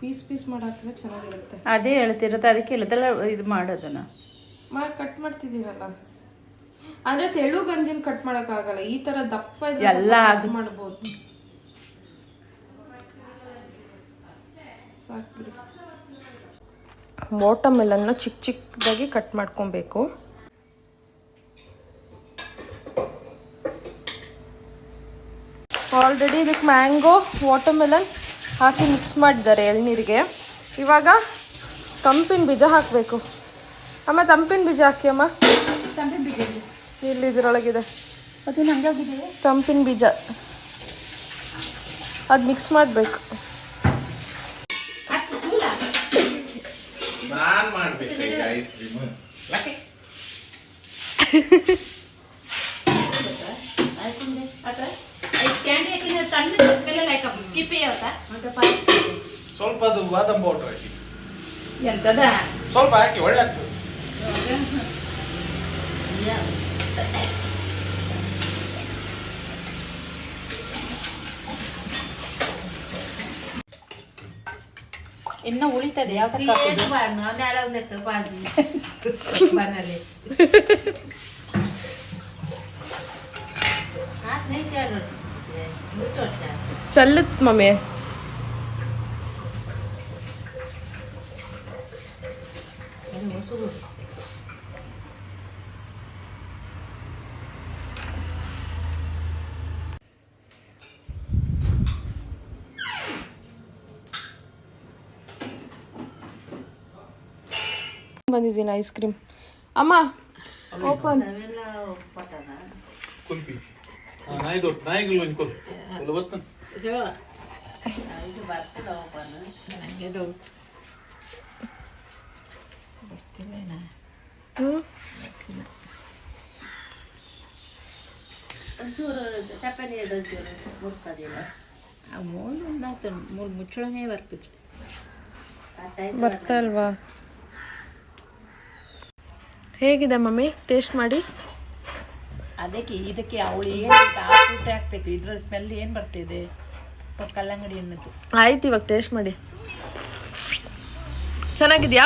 Piece piece ಮಾಡಿ ಹಾಕಿದ್ರೆ ಚೆನ್ನಾಗಿರುತ್ತೆ. ಅದೇ ಹೇಳ್ತಿರುತ್ತೆ, ಅದಕ್ಕೆ ಇಲ್ಲದೆಲ್ಲ ಇದು ಮಾಡೋದನ್ನ ಕಟ್ ಮಾಡ್ತಿದ್ದೀರಲ್ಲ. ಅಂದ್ರೆ ತೆಳು ಗಂಜಿನ ಕಟ್ ಮಾಡೋಕ್ಕಾಗಲ್ಲ, ಈ ತರ ದಪ್ಪ ಎಲ್ಲ ಮಾಡ್ಬೋದು. ವಾಟರ್ ಮೆಲನ್ನ ಚಿಕ್ಕ ಚಿಕ್ಕದಾಗಿ ಕಟ್ ಮಾಡ್ಕೊಬೇಕು. ಆಲ್ರೆಡಿ ಇದಕ್ಕೆ ಮ್ಯಾಂಗೋ ವಾಟರ್ ಮೆಲನ್ ಹಾಕಿ ಮಿಕ್ಸ್ ಮಾಡಿದ್ದಾರೆ ಎಳ್ನೀರಿಗೆ. ಇವಾಗ ತಂಪಿನ ಬೀಜ ಹಾಕಬೇಕು. ಅಮ್ಮ ತಂಪಿನ ಬೀಜ ಹಾಕಿ ಅಮ್ಮ. ಇಲ್ಲಿ ಇದರೊಳಗಿದೆ ತಂಪಿನ ಬೀಜ, ಅದು ಮಿಕ್ಸ್ ಮಾಡಬೇಕು. ಸ್ವಲ್ಪ ಅದು ಬಾದಾಮ್ ಪೌಡರ್ ಹಾಕಿ, ಎಂತದ ಸ್ವಲ್ಪ ಹಾಕಿ ಒಳ್ಳೆ ಆಗ್ತದೆ. ಇನ್ನು ಉಳಿತದೆ ಯಾವ ಚಲ್ಲತ್ ಮಮ್ಮಿ. ಬಂದಿದ್ದೀನಿ ಐಸ್ ಕ್ರೀಮ್. ಅಮ್ಮ ಓಪನ್. ಕುಲ್ಪಿ ನಾಯಿ ದೊಡ್ಡ ನಾಯಿಗಳು ಅನ್ಕೊಲ್ ಒತ್ತನ್ ಮುಚ್ಚಳನೇ ಬರ್ತದೆ. ಬರ್ತಾ ಅಲ್ವಾ? ಹೇಗಿದೆ ಮಮ್ಮಿ? ಟೇಸ್ಟ್ ಮಾಡಿ. ಅದಕ್ಕೆ ಇದಕ್ಕೆ ಅವಳು ಏನು ಫ್ರೂಟ್ ಹಾಕ್ಬೇಕು, ಇದ್ರಲ್ಲಿ ಸ್ಮೆಲ್ ಏನು ಬರ್ತಿದೆ ಕಲ್ಲಂಗಡಿ ಅನ್ನೋದು. ಆಯ್ತು, ಇವಾಗ ಟೇಸ್ಟ್ ಮಾಡಿ. ಚೆನ್ನಾಗಿದ್ಯಾ?